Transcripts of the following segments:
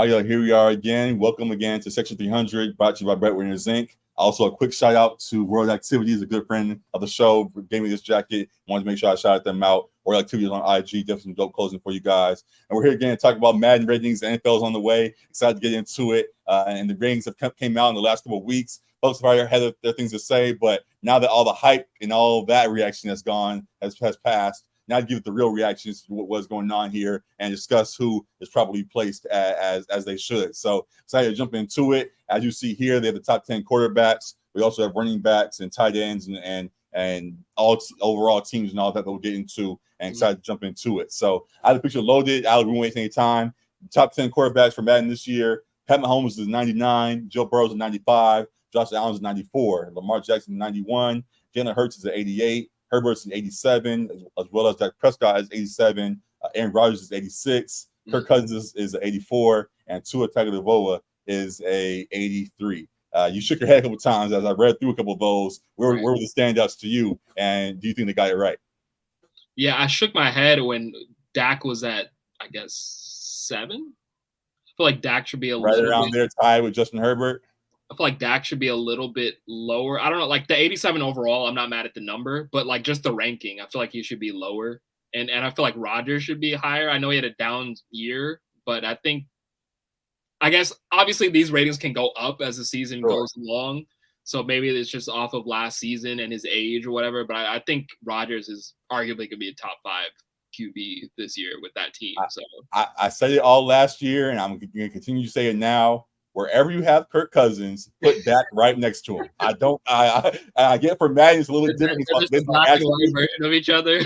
Here we are again. Welcome again to Section 300, brought to you by Breadwinners Inc. Also, a quick shout out to World Activities, a good friend of the show, gave me this jacket. Wanted to make sure I shouted them out. World Activities on IG, definitely some dope closing for you guys. And we're here again to talk about Madden ratings. The NFL's on the way. Excited to get into it. And the ratings have came out in the last couple of weeks. Folks have already had their things to say, but now that all the hype and all that reaction has passed, now to give it the real reactions to what's going on here and discuss who is probably placed as they should. So excited to jump into it. As you see here, they have the top 10 quarterbacks. We also have running backs and tight ends and all overall teams and all that we'll get into, and excited to jump into it. So I have the picture loaded. I won't waste any time. Top 10 quarterbacks for Madden this year. Pat Mahomes is 99. Joe Burrow is 95. Josh Allen is 94. Lamar Jackson is 91. Jalen Hurts is at 88. Herbert's is 87, as well as Dak Prescott is 87. Aaron Rodgers is 86. Kirk Cousins is 84. And Tua Tagovailoa is a 83. You shook your head a couple times as I read through a couple of those. Where were the standouts to you? And do you think they got it right? Yeah, I shook my head when Dak was at, I guess, 7. I feel like Dak should be a little around there, tied with Justin Herbert. I feel like Dak should be a little bit lower. I don't know, like the 87 overall, I'm not mad at the number, but like just the ranking, I feel like he should be lower. And I feel like Rodgers should be higher. I know he had a down year, but I guess obviously these ratings can go up as the season goes along. So maybe it's just off of last season and his age or whatever. But I think Rodgers is arguably going to be a top 5 QB this year with that team. So I said it all last year, and I'm going to continue to say it now. Wherever you have Kirk Cousins, put Dak right next to him. I get for Madden it's a little different. They're just not the version of each other.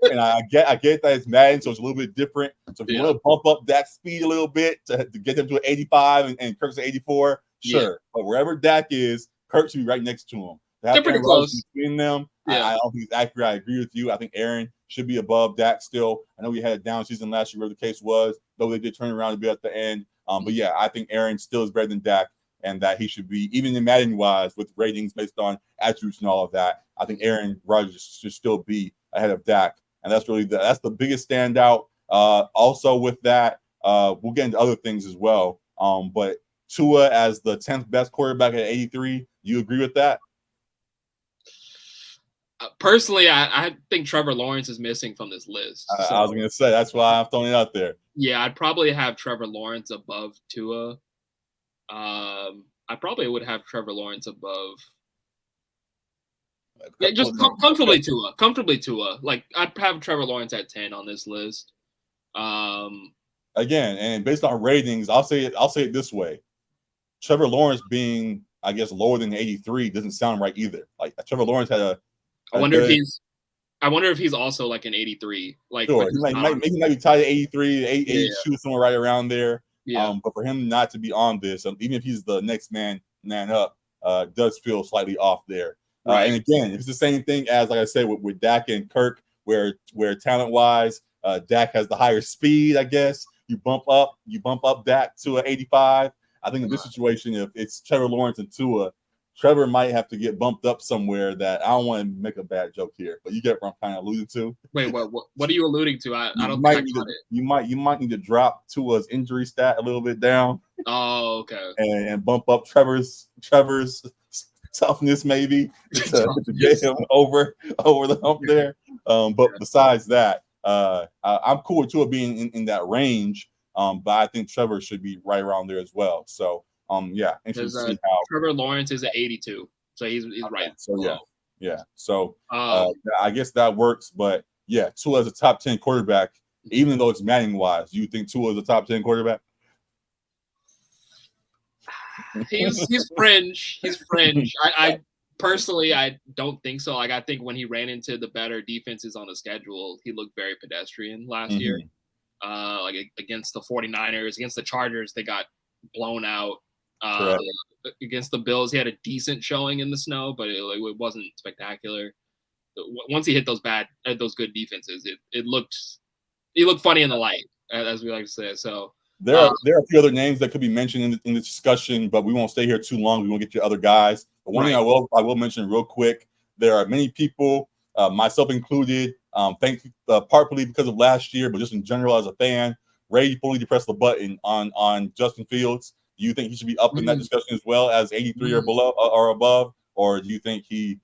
And I get that it's Madden, so it's a little bit different. So if you want to bump up Dak's speed a little bit to get them to an 85 and Kirk's at 84, sure. Yeah. But wherever Dak is, Kirk should be right next to him. They're pretty close between them. Yeah. I don't think it's accurate. I agree with you. I think Aaron should be above Dak still. I know we had a down season last year, where the case was, though they did turn around a bit at the end. But yeah, I think Aaron still is better than Dak, and that he should be, even in Madden wise, with ratings based on attributes and all of that. I think Aaron Rodgers should still be ahead of Dak, and that's really that's the biggest standout. Also with that, we'll get into other things as well. But Tua as the 10th best quarterback at 83, do you agree with that? Personally, I think Trevor Lawrence is missing from this list. So, I was going to say, that's why I'm throwing it out there. Yeah, I'd probably have Trevor Lawrence above Tua. I probably would have Trevor Lawrence above. Yeah, just comfortably Tua. Like, I'd have Trevor Lawrence at 10 on this list. Again, and based on ratings, I'll say it this way. Trevor Lawrence being, I guess, lower than 83 doesn't sound right either. Like, Trevor Lawrence had a I wonder if he's also like an 83. Like, sure, he might be tied at 83, 82, somewhere right around there. Yeah. But for him not to be on this, even if he's the next man up, does feel slightly off there. Right. And again, it's the same thing as, like I said, with Dak and Kirk, where talent wise, Dak has the higher speed. I guess you bump up Dak to an 85. I think in this situation, if it's Trevor Lawrence and Tua, Trevor might have to get bumped up somewhere. That I don't want to make a bad joke here, but you get what I'm kind of alluding to. Wait, what are you alluding to? I don't think you might need to drop Tua's injury stat a little bit down. Oh, okay. And bump up Trevor's toughness maybe to get him over the hump there. But besides that, I'm cool with Tua being in that range. But I think Trevor should be right around there as well. So. Yeah, interesting to see how Trevor Lawrence is at 82, so he's right. So yeah. So I guess that works, but yeah, Tua is a top 10 quarterback, even though it's Madden wise. You think Tua is a top 10 quarterback? He's fringe. He's fringe. I personally, I don't think so. Like, I think when he ran into the better defenses on the schedule, he looked very pedestrian last year. Like against the 49ers, against the Chargers, they got blown out. Against the Bills, he had a decent showing in the snow, but it wasn't spectacular. Once he hit those good defenses, he looked funny in the light, as we like to say. So there are a few other names that could be mentioned in the discussion, but we won't stay here too long. We won't get to other guys. But one thing I will mention real quick: there are many people, myself included, partly because of last year, but just in general as a fan, ready fully to press the button on Justin Fields, do you think he should be up in that discussion as well as 83 or below or above, or do you think he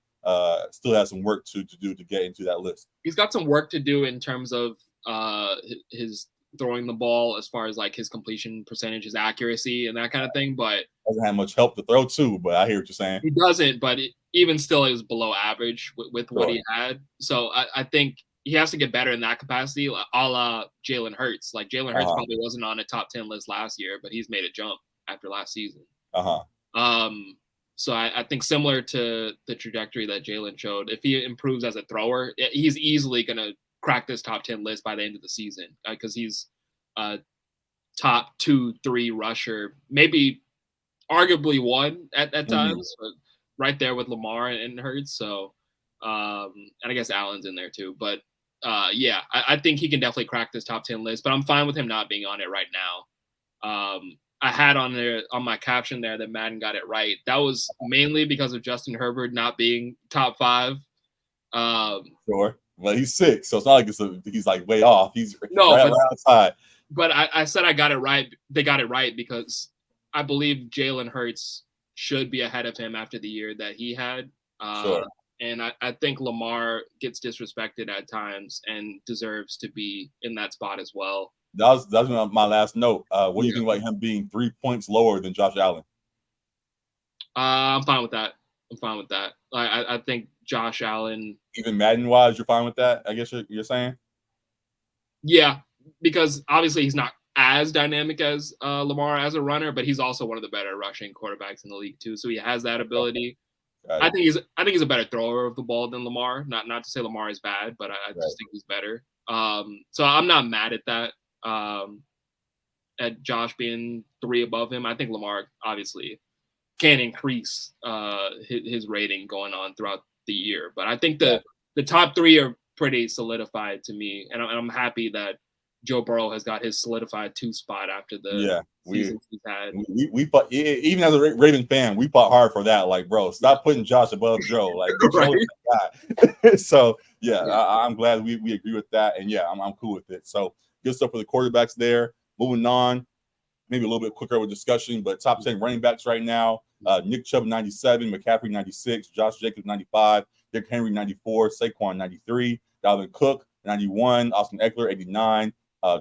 still has some work to do to get into that list? He's got some work to do in terms of his throwing the ball, as far as like his completion percentage, his accuracy, and that kind of thing. But doesn't have much help to throw to. But I hear what you're saying. He doesn't, but even still, it was below average with what he had. So I think he has to get better in that capacity, a la Jalen Hurts. Like Jalen Hurts probably wasn't on a top 10 list last year, but he's made a jump after last season. So I think similar to the trajectory that Jalen showed, if he improves as a thrower, he's easily going to crack this top 10 list by the end of the season, because he's a top 2-3 rusher, maybe arguably one at times, but right there with Lamar and Hurts. So, and I guess Allen's in there too. But yeah, I think he can definitely crack this top 10 list, but I'm fine with him not being on it right now. I had on there on my caption there that Madden got it right. That was mainly because of Justin Herbert not being top 5. Sure. Well, he's 6, so it's not like he's like way off. He's right outside. But I said I got it right. They got it right because I believe Jalen Hurts should be ahead of him after the year that he had. Sure. And I think Lamar gets disrespected at times and deserves to be in that spot as well. That was my last note. What do you think about him being 3 points lower than Josh Allen? I'm fine with that. I think Josh Allen, even Madden wise, you're fine with that, I guess you're saying? Yeah, because obviously he's not as dynamic as Lamar as a runner, but he's also one of the better rushing quarterbacks in the league too. So he has that ability. I think he's a better thrower of the ball than Lamar. Not to say Lamar is bad, but I just think he's better. So I'm not mad at that. At Josh being 3 above him, I think Lamar obviously can increase his rating going on throughout the year. But I think the top 3 are pretty solidified to me, and I'm happy that Joe Burrow has got his solidified 2 spot after the seasons he's had. We fought, even as a Raven fan, we fought hard for that. Like, bro, stop putting Josh above Joe. Like, guy. So I'm glad we agree with that, and I'm cool with it. So good stuff for the quarterbacks there. Moving on, maybe a little bit quicker with discussion, but top 10 running backs right now: Nick Chubb 97, McCaffrey 96, Josh Jacobs 95, Derrick Henry 94, Saquon 93, Dalvin Cook 91, Austin Eckler 89,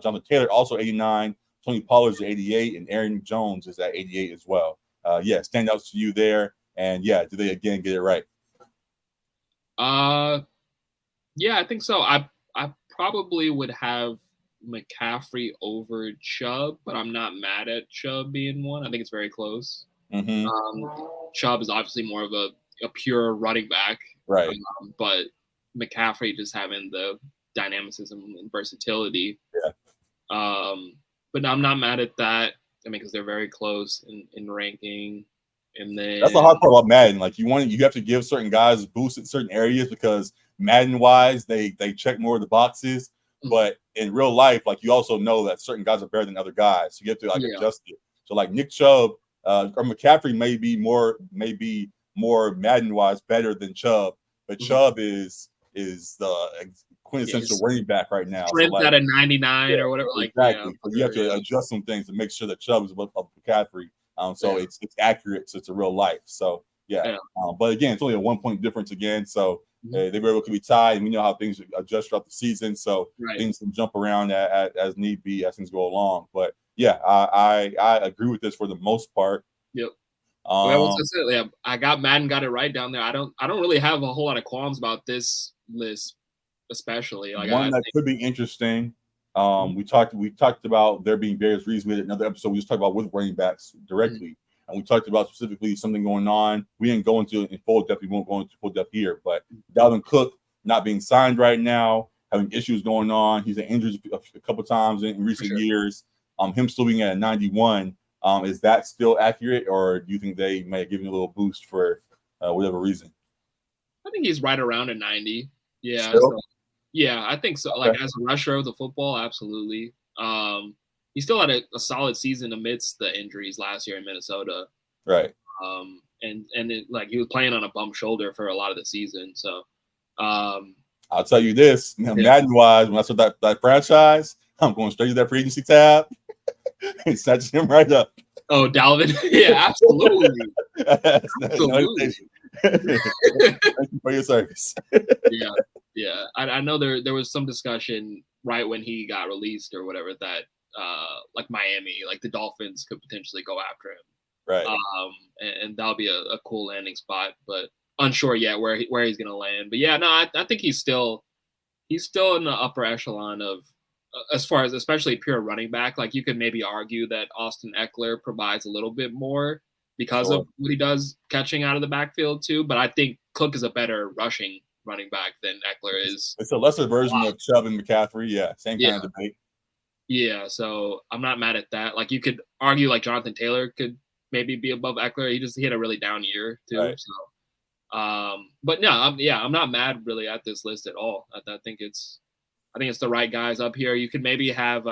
Jonathan Taylor also 89, Tony Pollard is 88, and Aaron Jones is at 88 as well. Standouts to you there, and do they again get it right? I think so. I probably would have McCaffrey over Chubb, but I'm not mad at Chubb being one. I think it's very close. Chubb is obviously more of a pure running back, right? But McCaffrey just having the dynamicism and versatility. But I'm not mad at that. I mean, because they're very close in ranking. And then that's the hard part about Madden. Like you have to give certain guys boosts in certain areas because Madden wise they check more of the boxes. But in real life, like you also know that certain guys are better than other guys. So you have to adjust it. So like Nick Chubb or McCaffrey may be more Madden wise better than Chubb, but Chubb is the quintessential running back right now. Strength at a 99 or whatever. Exactly. So you have to adjust some things to make sure that Chubb is above McCaffrey. It's accurate to real life. So but again, it's only a 1 point difference again. So they very well could be tied, and we know how things adjust throughout the season. So things can jump around as need be as things go along. But I agree with this for the most part. Yep. I got Madden got it right down there. I don't really have a whole lot of qualms about this list, especially like one that could be interesting. We talked about there being various reasons. We had another episode we just talked about with running backs directly, and we talked about specifically something going on. We didn't go into it in full depth. We won't go into full depth here, but Dalvin Cook not being signed right now, having issues going on. He's had injuries a couple times in recent years. Him still being at a 91. Is that still accurate, or do you think they may have given a little boost for whatever reason? I think he's right around a 90. Yeah. Still? I think so. Like as a rusher of the football, absolutely. He still had a solid season amidst the injuries last year in Minnesota. Right. And he was playing on a bum shoulder for a lot of the season. So I'll tell you this, Madden wise, when I saw that franchise, I'm going straight to that free agency tab and snatching him right up. Oh, Dalvin. Yeah, absolutely. No hesitation. Thank you for your service. Yeah. I know there was some discussion right when he got released or whatever that like Miami, like the Dolphins could potentially go after him. Right. And that'll be a cool landing spot, but unsure yet where he's gonna land. But yeah, no, I think he's still in the upper echelon of as far as especially pure running back. Like you could maybe argue that Austin Eckler provides a little bit more because of what he does catching out of the backfield too. But I think Cook is a better rushing running back than Eckler is. It's a lesser version of Chubb and McCaffrey. Yeah, same kind of debate. Yeah, so I'm not mad at that. Like you could argue like Jonathan Taylor could maybe be above Eckler. He had a really down year too. Right. So, but no, I'm not mad really at this list at all. I think it's the right guys up here. You could maybe have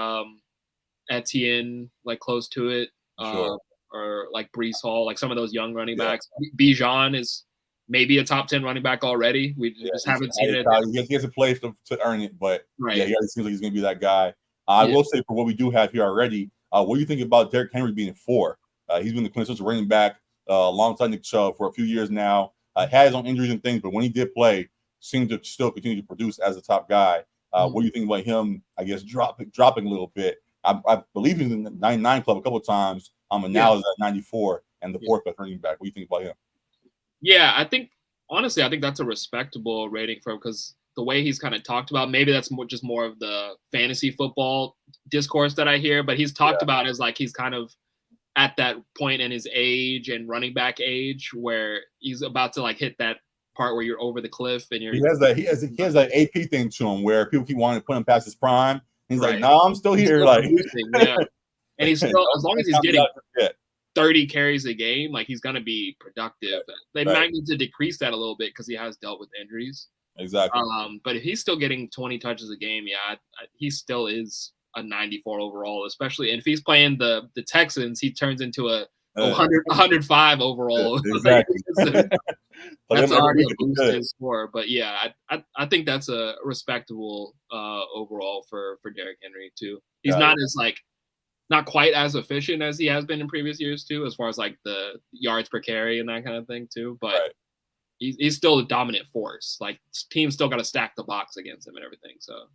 Etienne like close to it, or like Breece Hall, like some of those young running backs. Bijan is maybe a top 10 running back already. We just haven't seen it. He has a place to earn it, but right. Yeah, he already seems like he's going to be that guy. I will say for what we do have here already, what do you think about Derrick Henry being 4? He's been the quintessential running back alongside Nick Chubb for a few years now. Had his own injuries and things, but when he did play, seemed to still continue to produce as a top guy. What do you think about him, I guess, dropping a little bit? I believe he's in the 99 club a couple of times, and now is at 94 and the 4th best running back. What do you think about him? Yeah, I think that's a respectable rating for him because the way he's kind of talked about, maybe that's just more of the fantasy football discourse that I hear, but he's talked about as like he's kind of at that point in his age and running back age where he's about to like hit that part where you're over the cliff and you're. He has that AP thing to him where people keep wanting to put him past his prime. He's like, no, I'm still here. Like, and he's still, as long as he's getting 30 carries a game, like he's gonna be productive. They might need to decrease that a little bit because he has dealt with injuries. Exactly. But if he's still getting 20 touches a game, he still is a 94 overall, especially. And if he's playing the Texans, he turns into a 105 overall. Exactly. That's already a boost in his score. But yeah, I think that's a respectable overall for Derrick Henry too. He's not quite as efficient as he has been in previous years too, as far as like the yards per carry and that kind of thing too. But he's still a dominant force. Like teams still got to stack the box against him and everything. So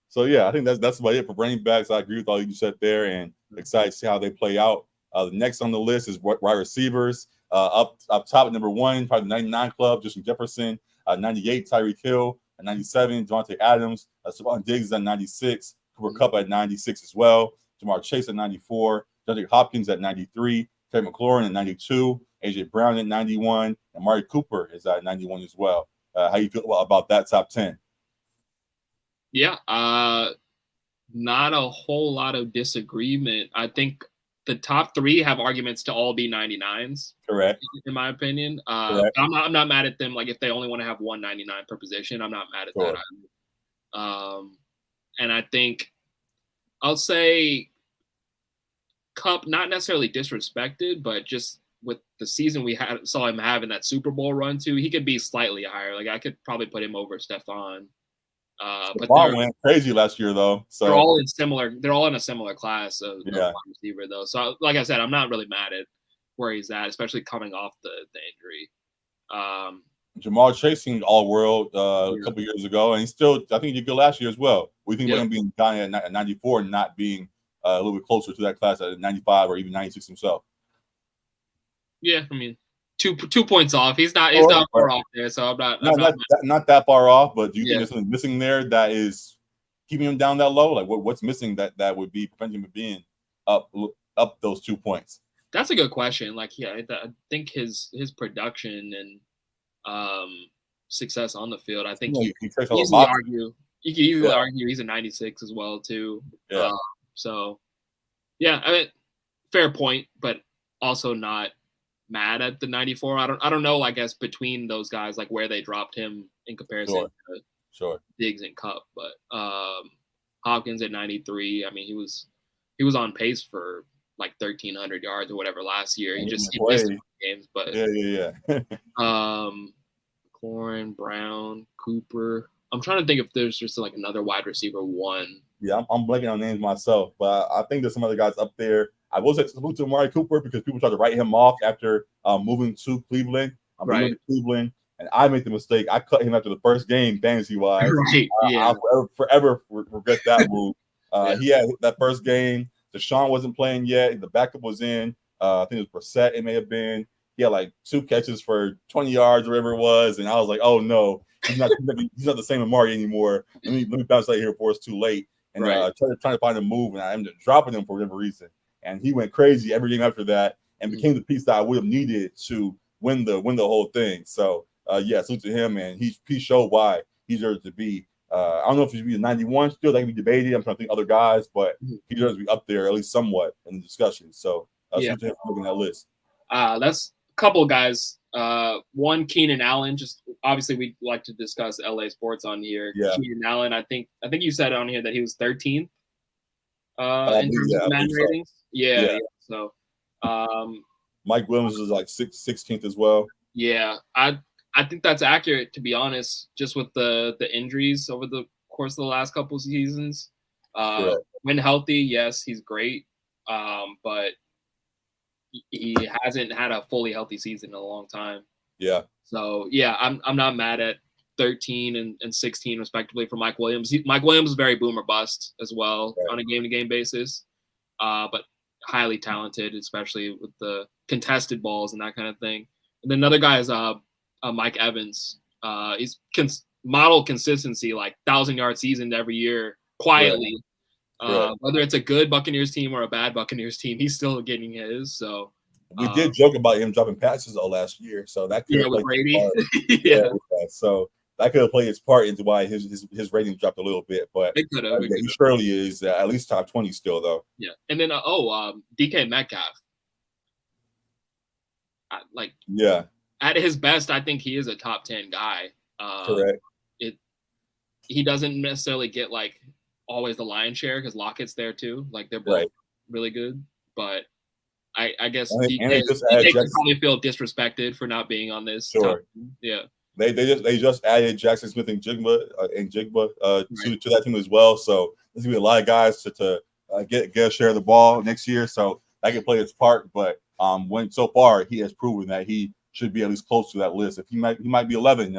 So yeah, I think that's about it for running backs. I agree with all you said there, and excited to see how they play out. The next on the list is wide receivers. Up top at number 1, probably the 99 club, Justin Jefferson. 98, Tyreek Hill. 97, Devontae Adams. Stephon Diggs at 96. Cooper Kupp at 96 as well. Jamar Chase at 94. DeAndre Hopkins at 93. Terry McLaurin at 92. AJ Brown at 91. And Amari Cooper is at 91 as well. How you feel about that top 10? Yeah, not a whole lot of disagreement. I think the top 3 have arguments to all be 99s. Correct. In my opinion. I'm not mad at them. Like if they only want to have 199 per position, I'm not mad at that either. And I think I'll say Kupp, not necessarily disrespected, but just with the season we saw him have in that Super Bowl run too, he could be slightly higher. Like I could probably put him over Stephon. But Stephon went crazy last year though. So they're all in a similar class of wide receiver though. So like I said, I'm not really mad at where he's at, especially coming off the injury. Jamar Chase seemed all world a couple years ago, and I think he did good last year as well. We think about him being down at 94 and not being a little bit closer to that class at 95 or even 96 himself. Yeah, I mean, two points off. He's not far off there, so I'm not that far off. But do you think there's something missing there that is keeping him down that low? Like what's missing that would be preventing him being up those 2 points? That's a good question. Like, I think his production and success on the field. I think you could easily argue he's a 96 as well too. Yeah. So yeah, I mean, fair point, but also not mad at the 94. I don't know. I guess between those guys, like where they dropped him in comparison to Diggs and Kupp, but Hopkins at 93. I mean, he was on pace for like 1,300 yards or whatever last year. He missed games, but McLaurin, Brown, Cooper. I'm trying to think if there's just like another wide receiver 1 Yeah, I'm blanking on names myself, but I think there's some other guys up there. I will say salute to Amari Cooper because people tried to write him off after moving to Cleveland. But he went Right. to Cleveland, and I made the mistake. I cut him after the first game, fantasy wise. Right. Yeah. I'll forever regret that move. Yeah. He had that first game. Deshaun wasn't playing yet. The backup was in. I think it was Brissett. It may have been. He had like 2 catches for 20 yards, or whatever it was, and I was like, "Oh no, he's not the same Amari anymore. Let me bounce out here before it's too late." And Right. trying to find a move, and I ended up dropping him for whatever reason. And he went crazy every game after that, and became the piece that I would have needed to win the whole thing. So yeah, salute to him, and he showed why he deserves to be. I don't know if he should be a 91 still. That can be debated. I'm trying to think other guys, but he deserves to be up there at least somewhat in the discussion. So salute to him for making that list. That's a couple of guys. One, Keenan Allen. Just obviously, we like to discuss LA sports on here. Yeah. Keenan Allen. I think you said on here that he was 13th in terms of Madden ratings. So. Yeah. So, Mike Williams is like 16th as well. Yeah, I think that's accurate, to be honest. Just with the injuries over the course of the last couple of seasons. When healthy, yes, he's great. But he hasn't had a fully healthy season in a long time. Yeah. So yeah, I'm not mad at 13 and 16 respectively for Mike Williams. Mike Williams is very boom or bust as well on a game-to-game basis, but highly talented, especially with the contested balls and that kind of thing. And then another guy is Mike Evans. He's model consistency, like 1,000-yard season every year, quietly. Whether it's a good Buccaneers team or a bad Buccaneers team, he's still getting his. So we did joke about him dropping passes all last year, so that could with Brady. So that could have played its part into why his rating dropped a little bit. But it could have. He surely is at least top 20 still, though. Yeah, and then DK Metcalf. At his best, I think he is a top 10 guy. Correct. He doesn't necessarily get like always the lion's share because Lockett's there too. Like they're both really good, but I guess DK probably feel disrespected for not being on this. Sure. Yeah. They just added Jackson Smith and Jigba to that team as well. So there's gonna be a lot of guys to get a share of the ball next year. So that can play its part. But when so far he has proven that he should be at least close to that list. If he might be 11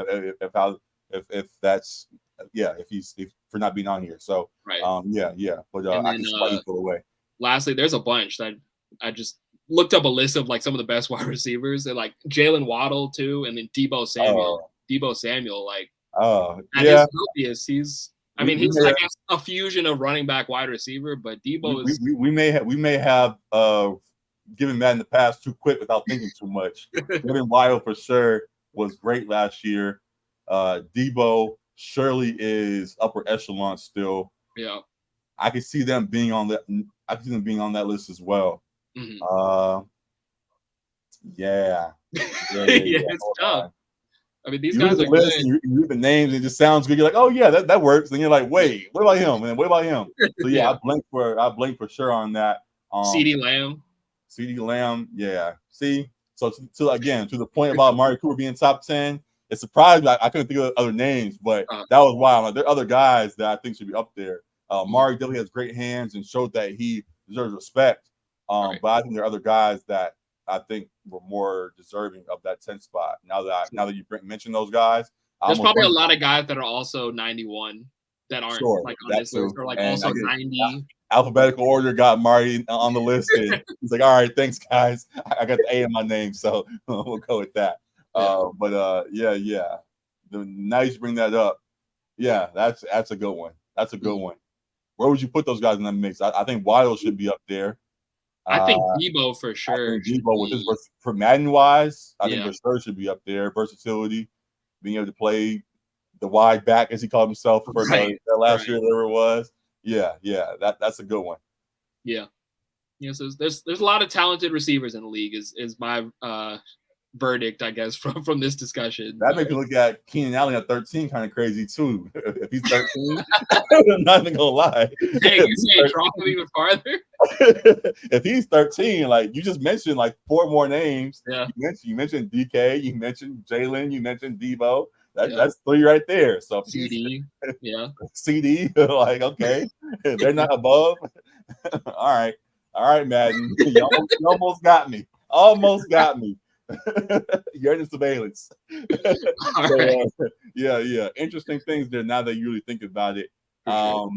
if that's if he's for not being on here. So But I can see why he pulled away. Lastly, there's a bunch that I just looked up a list of like some of the best wide receivers. They're like Jalen Waddle too, and then Debo Samuel. Like at his healthiest, he's I guess a fusion of running back wide receiver, but Debo is we may have given Madden the pass too quick without thinking too much. Jalen Waddle for sure was great last year. Debo surely is upper echelon still. Yeah. I can see them being on that. I can see them being on that list as well. Mm-hmm. It's tough. I mean, these guys are good. You read the names, it just sounds good. You're like, oh yeah, that works. And you're like, wait, what about him? And what about him? So I blink for sure on that. CeeDee Lamb, yeah. See, so to the point about Amari Cooper being top 10, it surprised me. I couldn't think of other names, but that was wild. Like, there are other guys that I think should be up there. Amari definitely has great hands and showed that he deserves respect. But I think there are other guys that I think were more deserving of that 10th spot. Now that you mention those guys, there's probably a lot of guys that are also 91 that aren't like on this list, or like also 90. Alphabetical order got Marty on the list, and he's like, "All right, thanks, guys. I got the A in my name, so we'll go with that." Now you bring that up. Yeah, that's a good one. That's a good one. Where would you put those guys in that mix? I think Waddle should be up there. I think Debo for sure. I think Debo with his for Madden wise, I think for sure should be up there. Versatility, being able to play the wide back as he called himself for that last year, whatever it was. Yeah, that's a good one. Yeah. So there's a lot of talented receivers in the league. Is my verdict, I guess, from this discussion. That makes me look at Keenan Allen at 13 kind of crazy too. If he's 13, I'm not even gonna lie. Hey, you say drop him even farther? If he's 13, like you just mentioned, like 4 more names. Yeah. You mentioned DK, you mentioned Jalen, you mentioned Debo. That's 3 right there. So if he's CD, yeah. CD, like okay, they're not above. All right, Madden, you almost got me. Almost got me. You're in the surveillance. All So right. yeah. Interesting things there now that you really think about it. For sure.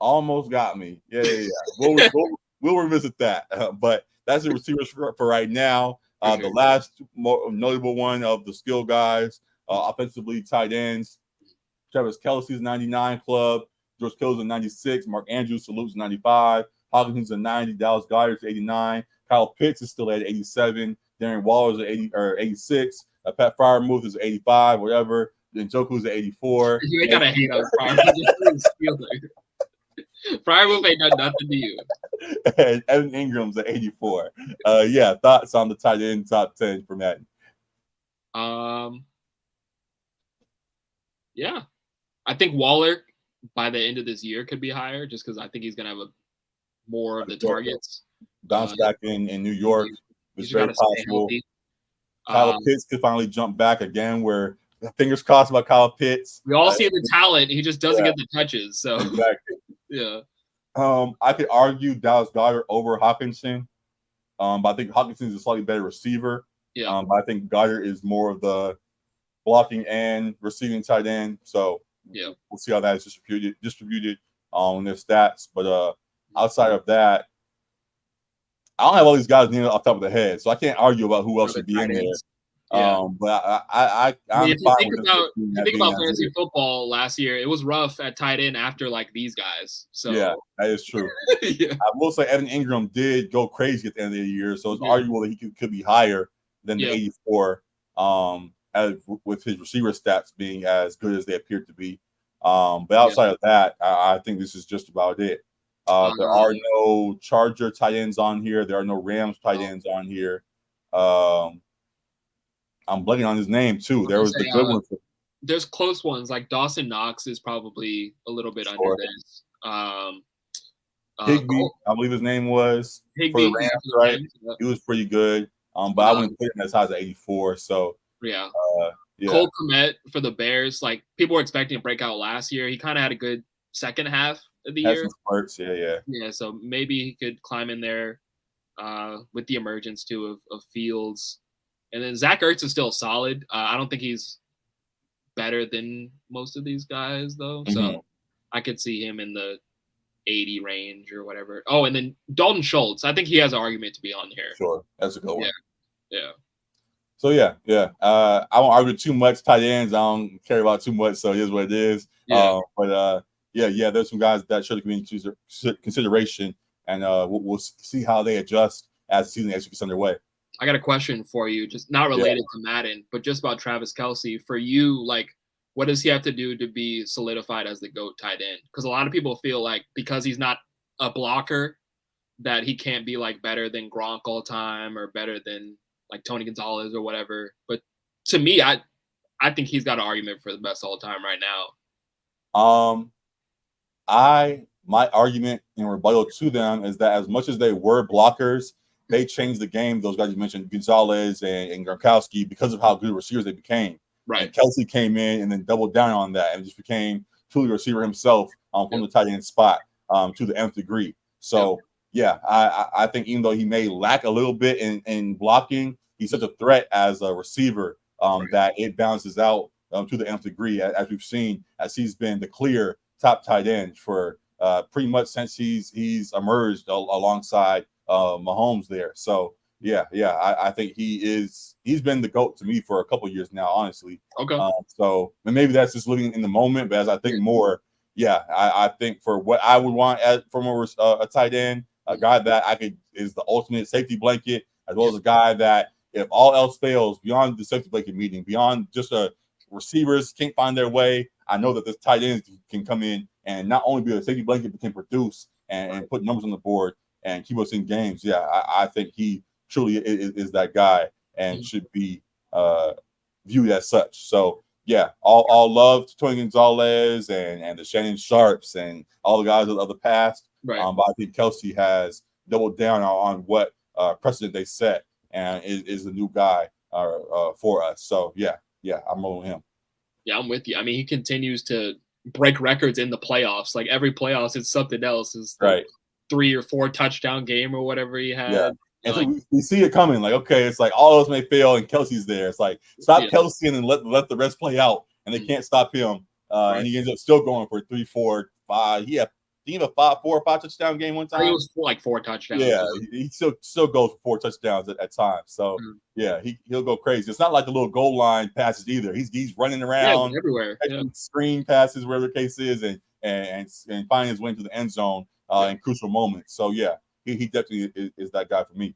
Almost got me. Yeah. We'll revisit that. But that's the receivers for right now. For The sure. last more notable one of the skill guys, offensively tight ends. Travis Kelce's 99 club. George Kittle's a 96. Mark Andrews salutes 95. Hawkinson's a 90. Dallas Goedert's 89. Kyle Pitts is still at 87. Darren Waller's at 80 or 86. Pat Fryermuth is 85, whatever. Then Joku's at 84. You ain't gotta hate on Fryermuth. Fryermuth ain't done nothing to you. And Evan Ingram's at 84. Yeah, thoughts on the tight end top 10 for Madden? Yeah. I think Waller by the end of this year could be higher just because I think he's gonna have more of the targets. Bounce back in New York. It's very possible. Kyle Pitts could finally jump back again, where fingers crossed about Kyle Pitts. We all see the talent. He just doesn't get the touches. So exactly. Yeah. I could argue Dallas Goedert over Hawkinson. But I think Hawkinson is a slightly better receiver. Yeah. But I think Goedert is more of the blocking and receiving tight end. So yeah, we'll see how that is distributed on their stats. But outside of that, I don't have all these guys named off the top of the head, so I can't argue about who else should be in there. Yeah. But if you think about fantasy football last year, it was rough at tight end after like these guys. So yeah, that is true. Yeah. I will say Evan Ingram did go crazy at the end of the year, so it's arguable that he could be higher than the 84. With his receiver stats being as good as they appear to be. But outside of that, I think this is just about it. There are no Charger tight ends on here. There are no Rams tight ends on here. I'm blanking on his name too. There was the good one. There's close ones like Dawson Knox is probably a little bit under this. Higbee, I believe his name was Higbee, for the Rams, right? He was pretty good. But I wouldn't put him as high as 84. So yeah. Cole Kmet for the Bears, like people were expecting a breakout last year. He kind of had a good second half of the year. Spurts, yeah. So maybe he could climb in there with the emergence too of Fields, and then Zach Ertz is still solid. I don't think he's better than most of these guys though, so I could see him in the 80 range or whatever. Oh, and then Dalton Schultz, I think he has an argument to be on here. Sure, that's a good one. Yeah. So yeah. I won't argue too much. Tight ends, I don't care about too much. So it is what it is. But there's some guys that should be in consideration, and we'll see how they adjust as the season actually gets underway. I got a question for you, just not related to Madden, but just about Travis Kelce. For you, like, what does he have to do to be solidified as the GOAT tight end? Because a lot of people feel like because he's not a blocker, that he can't be like better than Gronk all time or better than like Tony Gonzalez or whatever. But to me, I think he's got an argument for the best all time right now. My argument in rebuttal to them is that as much as they were blockers, they changed the game. Those guys you mentioned, Gonzalez and Gronkowski, because of how good receivers they became. Right. And Kelce came in and then doubled down on that and just became truly a receiver himself from the tight end spot to the nth degree. So I think even though he may lack a little bit in blocking, he's such a threat as a receiver that it balances out to the nth degree, as we've seen, as he's been the clear top tight end for pretty much since he's emerged alongside Mahomes there. So I think he's been the GOAT to me for a couple of years now, honestly. Okay. So maybe that's just living in the moment, but as I think more, I think for what I would want from a tight end, a guy that is the ultimate safety blanket, as well as a guy that if all else fails, beyond the safety blanket meeting, beyond just receivers can't find their way, I know that this tight end can come in and not only be a safety blanket, but can produce and put numbers on the board and keep us in games. I think he truly is that guy and should be viewed as such. So all love to Tony Gonzalez and the Shannon Sharps and all the guys of the past. Right. But I think Kelce has doubled down on what precedent they set and is the new guy for us. So I'm rolling him. Yeah, I'm with you. I mean, he continues to break records in the playoffs. Like every playoffs, it's something else. It's the Right. 3 or 4 touchdown game or whatever he had. Yeah. And Like, so we see it coming. Like, okay, it's like all of us may fail, and Kelce's there. It's like stop yeah. Kelce and let the rest play out, and they can't stop him. Right. And he ends up still going for 3, 4, 5. He had 4 or 5 touchdown game one I think it time. was like 4 touchdowns. Yeah, he still goes for 4 touchdowns at times. So yeah, he'll go crazy. It's not like the little goal line passes either. He's running around everywhere. Yeah. screen passes, wherever the case is, and finding his way into the end zone in crucial moments. So yeah, he definitely is that guy for me.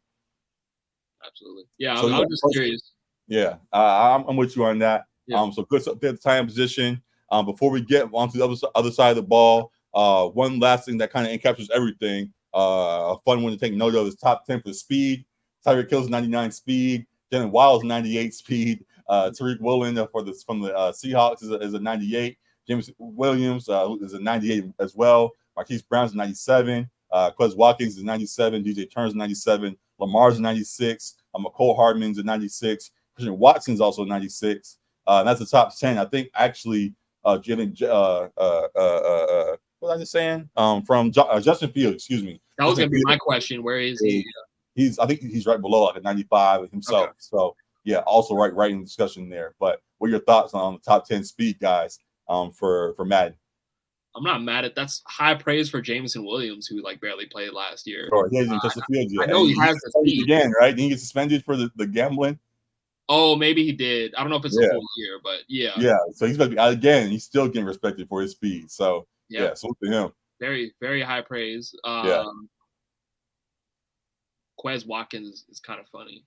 Absolutely. Yeah, So I'm just curious. Yeah, I'm with you on that. Yeah. So good at the time position. Before we get onto the other side of the ball, one last thing that kind of encapsulates everything. A fun one to take note of is top 10 for speed. Tyreek Hill's 99 speed. Jalen Wild's 98 speed. Tariq Woolen from the Seahawks is a 98. James Williams is a 98 as well. Marquise Brown's 97. Quez Watkins is 97. DJ Turner's 97. Lamar's 96. McCole Hardman's a 96. Christian Watson's also 96. And that's the top 10. I think actually what was I just saying? From Justin Fields, excuse me. That was going to be my question. Where is he? I think he's right below like a 95 himself. Okay. So yeah, also right in the discussion there. But what are your thoughts on the top 10 speed guys for Madden? I'm not mad at that's high praise for Jameson Williams, who like barely played last year. Sure, he hasn't touched the field yet. I know he has the speed again, right? Didn't he get suspended for the gambling? Oh, maybe he did. I don't know if it's a full year, but yeah. Yeah, so he's going to be out again. He's still getting respected for his speed. So yeah, salute to him. Very, very high praise. Quez Watkins is kind of funny.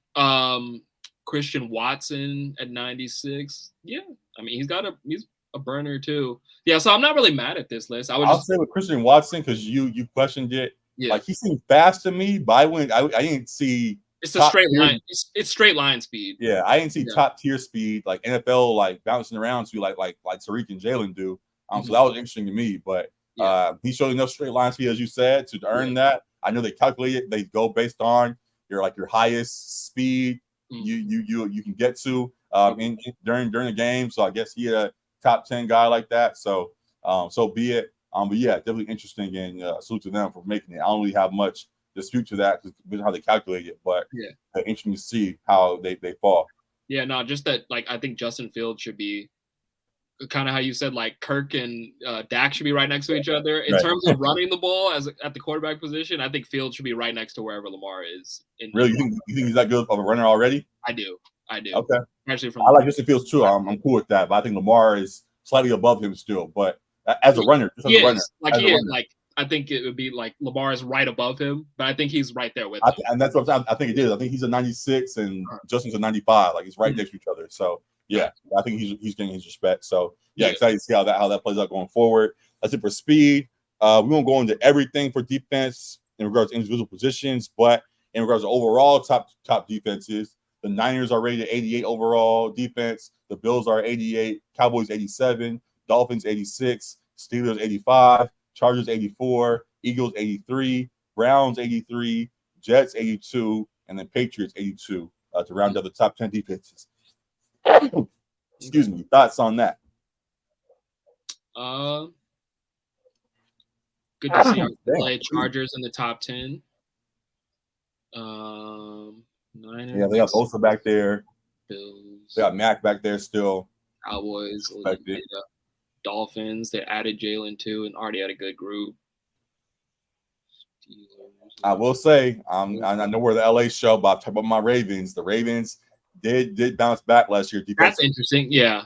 Christian Watson at 96. Yeah, I mean he's a burner too. Yeah, so I'm not really mad at this list. I'll say with Christian Watson because you questioned it. Yeah. Like he seemed fast to me, but I didn't see. It's a straight line. It's straight line speed. Yeah, I didn't see top tier speed like NFL like bouncing around to like Tariq and Jalen do. So that was interesting to me. But he showed enough straight line speed as you said to earn that. I know they calculate it. They go based on your highest speed you can get to during the game. So I guess he had a top 10 guy like that. So so be it. But yeah, definitely interesting and salute to them for making it. I don't really have much dispute to that because how they calculate it, but interesting to see how they fall. Yeah, no, just that like I think Justin Fields should be kind of how you said like Kirk and Dak should be right next to each other in terms of running the ball at the quarterback position. I think Fields should be right next to wherever Lamar is. Really, you think he's that good of a runner already? I do. Okay. Especially I like Justin Fields too. I'm cool with that, but I think Lamar is slightly above him still. But as a runner, I think it would be like Lamar is right above him, but I think he's right there with him. And that's what I think it is. I think he's a 96 and Justin's a 95. Like he's right next to each other. So yeah, I think he's getting his respect. So yeah, excited to see how that plays out going forward. That's it for speed. We won't go into everything for defense in regards to individual positions, but in regards to overall top defenses, the Niners are rated 88 overall defense. The Bills are 88. Cowboys 87. Dolphins 86. Steelers 85. Chargers 84, Eagles 83, Browns 83, Jets 82, and then Patriots 82 to round out the top 10 defenses. Excuse me. Thoughts on that? Good to see our LA Chargers in the top 10. Niners. Yeah, they got Bosa back there. Bills. They got Mac back there still. Cowboys. Dolphins, they added Jalen too and already had a good group. I will say, I know we're the LA show, but I'll talk about my Ravens. The Ravens did bounce back last year. That's interesting. Yeah.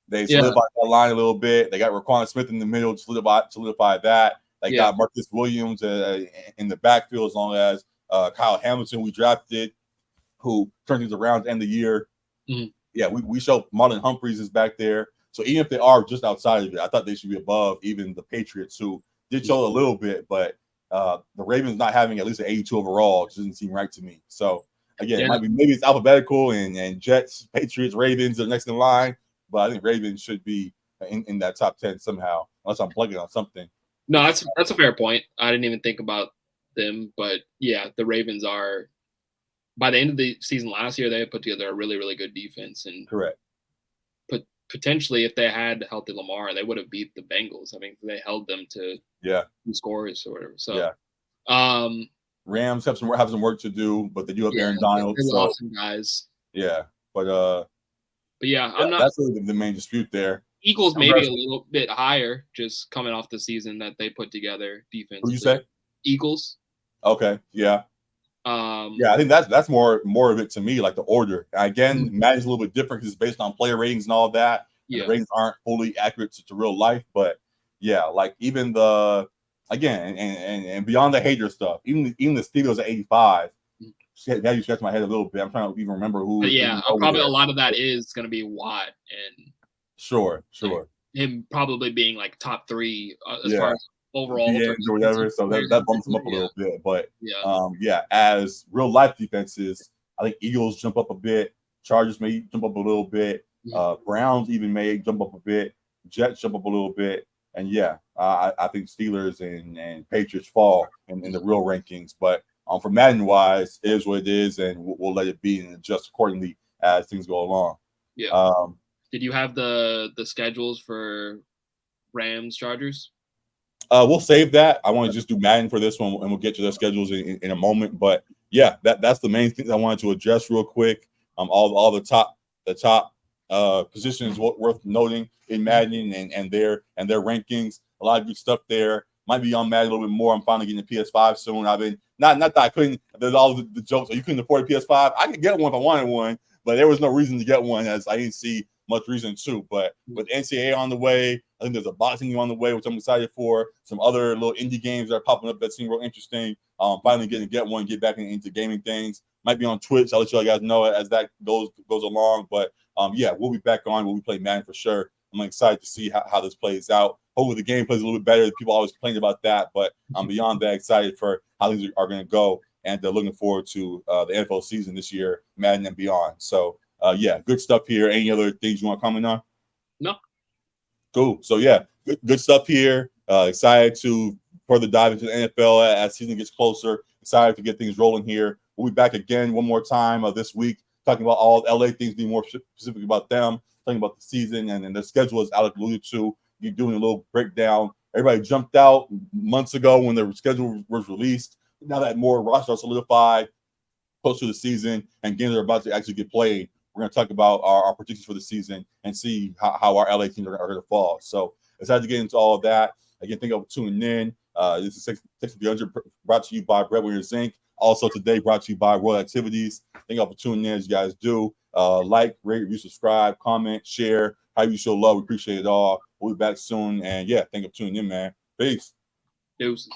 They solidified that line a little bit. They got Raquan Smith in the middle to solidify that. They got Marcus Williams in the backfield as long as Kyle Hamilton we drafted, who turned things around at the end of the year. Mm-hmm. Yeah, we show Marlon Humphreys is back there. So even if they are just outside of it, I thought they should be above even the Patriots, who did show a little bit, but the Ravens not having at least an 82 overall just doesn't seem right to me. So again, it might be maybe it's alphabetical and Jets, Patriots, Ravens are next in line, but I think Ravens should be in that top 10 somehow, unless I'm plugging on something. No, that's a fair point. I didn't even think about them, but yeah, the Ravens are. By the end of the season last year, they had put together a really, really good defense and correct. potentially, if they had healthy Lamar, they would have beat the Bengals. I mean, they held them to 2 scores or whatever. So, Rams have some work to do, but they do have Aaron Donald. They So lost some guys. But yeah, I'm not. That's really the main dispute there. Eagles maybe a little bit higher, just coming off the season that they put together defensively. Who you say? Eagles. Okay, yeah. I think that's more of it to me, like the order. Again, Madden's a little bit different because it's based on player ratings and all that. And the ratings aren't fully accurate to real life, but like even the and beyond the hater stuff, even the Steelers at 85. Now you scratch my head a little bit. I'm trying to even remember who. But probably a lot of that is going to be Watt and sure, him probably being like top 3 as far as overall or whatever. So that bumps him up a little bit. But as real life defenses, I think Eagles jump up a bit. Chargers may jump up a little bit. Browns even may jump up a bit. Jets jump up a little bit. And I think Steelers and Patriots fall in the real rankings. But for Madden wise, it is what it is, and we'll let it be and adjust accordingly as things go along. Did you have the schedules for Rams Chargers? We'll save that. I want to just do Madden for this one, and we'll get to their schedules in a moment. But that's the main things I wanted to address real quick. All the top positions worth noting in Madden and their rankings. A lot of good stuff there. Might be on Madden a little bit more. I'm finally getting a PS5 soon. I've been not that I couldn't. There's all the jokes. You couldn't afford a PS5. I could get one if I wanted one, but there was no reason to get one, as I didn't see much reason to. But with NCAA on the way, I think there's a boxing game on the way, which I'm excited for. Some other little indie games that are popping up that seem real interesting. Finally getting to get one, get back into gaming things. Might be on Twitch. I'll let you guys know as that goes along. But we'll be back on. We'll be playing Madden for sure. I'm excited to see how this plays out. Hopefully the game plays a little bit better. People always complain about that, but I'm beyond that excited for how things are going to go, and looking forward to the NFL season this year, Madden and beyond. So good stuff here. Any other things you want to comment on? No. Cool. So good stuff here. Excited to further dive into the NFL as season gets closer. Excited to get things rolling here. We'll be back again one more time this week, talking about all LA things, being more specific about them, talking about the season and their schedule, as Alec alluded to. You're doing a little breakdown. Everybody jumped out months ago when their schedule was released. Now that more rosters are solidified, close to the season, and games are about to actually get played, we're going to talk about our predictions for the season and see how our LA teams are going to fall. So excited to get into all of that. Again, thank you for tuning in. This is 6300 brought to you by Breadwinners Inc. Also today brought to you by World Activities. Thank you for tuning in as you guys do. Like, rate, review, subscribe, comment, share. How you show love. We appreciate it all. We'll be back soon. And thank you for tuning in, man. Peace. Deuces.